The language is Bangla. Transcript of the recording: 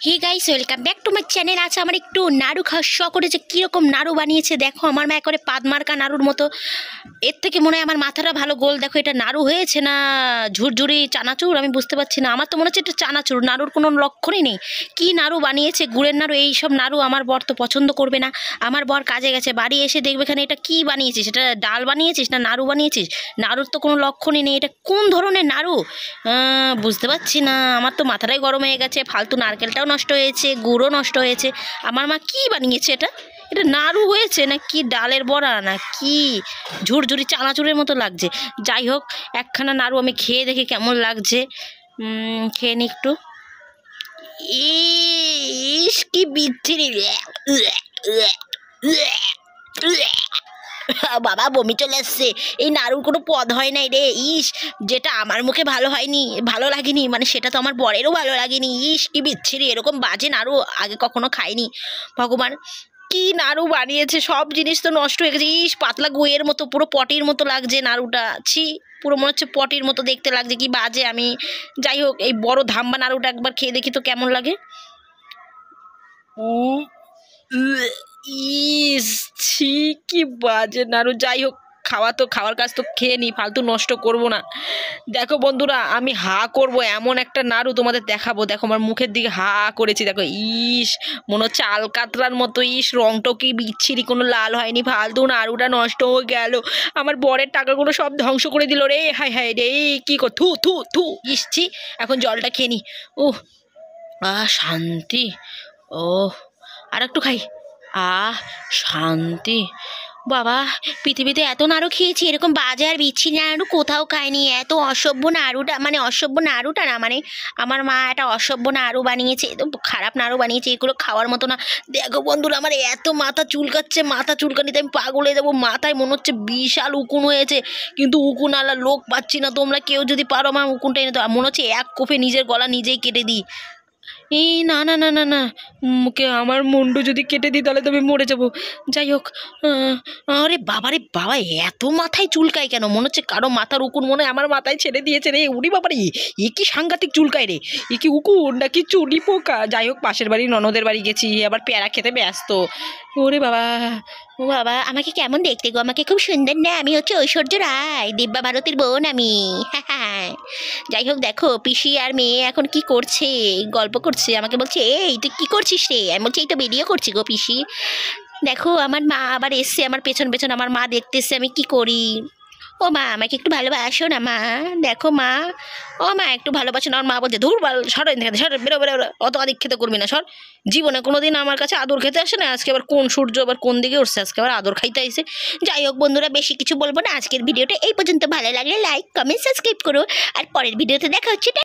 Hey guys, welcome back to my channel. আছে আমার একটু নাড়ু খাওয়ার শখ করেছে। কীরকম নাড়ু বানিয়েছে দেখো, আমার মা করে পাদমার্কা নাড়ুর মতো। এর থেকে মনে হয় আমার মাথাটা ভালো গোল। দেখো এটা নাড়ু হয়েছে না ঝুরঝুরি চানাচুর আমি বুঝতে পারছি না। আমার তো মনে হচ্ছে এটা চানাচুর, নাড়ুর কোনো লক্ষণই নেই। কি নাড়ু বানিয়েছে, গুড়ের নাড়ু। এই সব নাড়ু আমার বর তো পছন্দ করবে না। আমার বর কাজে গেছে, বাড়ি এসে দেখবে এখানে এটা কি বানিয়েছিস, এটা ডাল বানিয়েছিস না নাড়ু বানিয়েছিস। নাড়ুর তো কোনো লক্ষণই নেই, এটা কোন ধরনের নাড়ু বুঝতে পারছি না। আমার তো মাথাটাই গরম হয়ে গেছে। ফালতু নারকেলটাও নষ্ট হয়েছে, গুড়ও নষ্ট হয়েছে। আমার মা কি বানিয়েছে এটা? এটা নাড়ু হয়েছে না কি ডালের বড়া না কি ঝুরঝুরি চানাচুরের মতো লাগছে। যাই হোক, একখানা নাড়ু আমি খেয়ে দেখি কেমন লাগছে। খেয়ে নি একটু। ইস কি বিচ্ছিরি, বাবা বমি চলে আসছে। এই নাড়ুর কোনো পদ হয় নাই রে। ইস, যেটা আমার মুখে ভালো হয়নি, ভালো লাগেনি, মানে সেটা তো আমার বরেরও ভালো লাগেনি। ইস কি বিচ্ছিরি, এরকম বাজে নাড়ু আগে কখনো খাইনি। ভগবান, কি নাড়ু বানিয়েছে, সব জিনিস তো নষ্ট হয়ে গেছে। ইস পাতলা গুয়ের মতো, পুরো পটির মতো লাগছে নাড়ুটা। ছি, পুরো মনে হচ্ছে পটির মতো দেখতে লাগছে, কি বাজে। আমি যাই হোক, এই বড় ধাম্বা নাড়ুটা একবার খেয়ে দেখি তো কেমন লাগে। ও ইস ছি, কি বাজে নাড়ু। যাই হোক, খাওয়ার কাজ তো খেয়ে নিই, ফালতু নষ্ট করব না। দেখো বন্ধুরা, আমি হা করব এমন একটা নাড়ু তোমাদের দেখাবো। দেখো আমার মুখের দিকে হা করেছি, দেখো। ইস মনে হচ্ছে আলকাতরার মতো। ইস রংটাও কি বিচ্ছিরি, কোনো লাল হয়নি, ফালতু নাড়ুটা নষ্ট হয়ে গেল। আমার বরের টাকাগুলো সব ধ্বংস করে দিল রে। হায় হায় রে, কি কর, থু থু থু। ইসছি, এখন জলটা খেয়ে নি। শান্তি। ও আর একটু খাই। শান্তি। বাবা, পৃথিবীতে এত নাড়ু খেয়েছি, এরকম বাজে আর বিচ্ছিরি নাড়ু কোথাও খায়নি। এত অসভ্য নাড়ুটা, মানে অসভ্য নাড়ুটা না, মানে আমার মা একটা অসভ্য নাড়ু বানিয়েছে, এত খারাপ নাড়ু বানিয়েছে, এগুলো খাওয়ার মতো না। দেখো বন্ধুরা, আমার এত মাথা চুলকাচ্ছে, মাথা চুলকানিতে আমি পাগল হয়ে যাবো। মাথায় মনে হচ্ছে বিশাল উকুন হয়েছে, কিন্তু উকুন আলা লোক পাচ্ছি না। তোমরা কেউ যদি পারো আমার উকুনটা এনে দাও। মনে হচ্ছে এক কোপে নিজের গলা নিজেই কেটে দিই। এই না না না না না, মুখে আমার মুন্ডু যদি কেটে দিই তাহলে তো আমি মরে যাবো। যাই হোক, আরে বাবা রে বাবা, এত মাথায় চুলকায় কেন? মনে হচ্ছে কারো মাথার উকুন মনে হয় আমার মাথায় ছেড়ে দিয়েছে রে। উড়ি বাবা রে, এ কি সাংঘাতিক চুলকায় রে। এ কি উকুন নাকি চুনি পোকা? যাই হোক, পাশের বাড়ি ননদের বাড়ি গেছি, আবার পেয়ারা খেতে ব্যস্ত। ওরে বাবা, ও বাবা, আমাকে কেমন দেখতে গো? আমাকে খুব সুন্দর না? আমি হচ্ছে ঐশ্বর্য রায়, দিব্যা ভারতীর বোন আমি। হ্যাঁ, যাই হোক, দেখো পিসি আর মেয়ে এখন কি করছে, গল্প করছে। আমাকে বলছে, এই তুই কি করছিস রে? আমি বলছি, এই তো ভিডিও করছি গো পিসি। দেখো আমার মা আবার এসছে, আমার পেছন পেছন আমার মা দেখতে এসছে আমি কি করি। ও মা, আমাকে একটু ভালোবাসো না মা? দেখো মা, ও মা একটু ভালোবাসো না? আমার মা বলছে, ধুর বাল, সর সর, বেরো বেরো, অত আদিক্ষেতা করবি না, সর। জীবনে কোনোদিন আমার কাছে আদর খেতে আসে না, আজকে আবার কোন সূর্য আবার কোন দিকে উঠছে, আজকে আবার আদর খাইতে আইছে। যাই হোক বন্ধুরা, বেশি কিছু বলবো না। আজকের ভিডিওটা এই পর্যন্ত। ভালো লাগলে লাইক কমেন্ট সাবস্ক্রাইব করো, আর পরের ভিডিওতে দেখা হচ্ছে।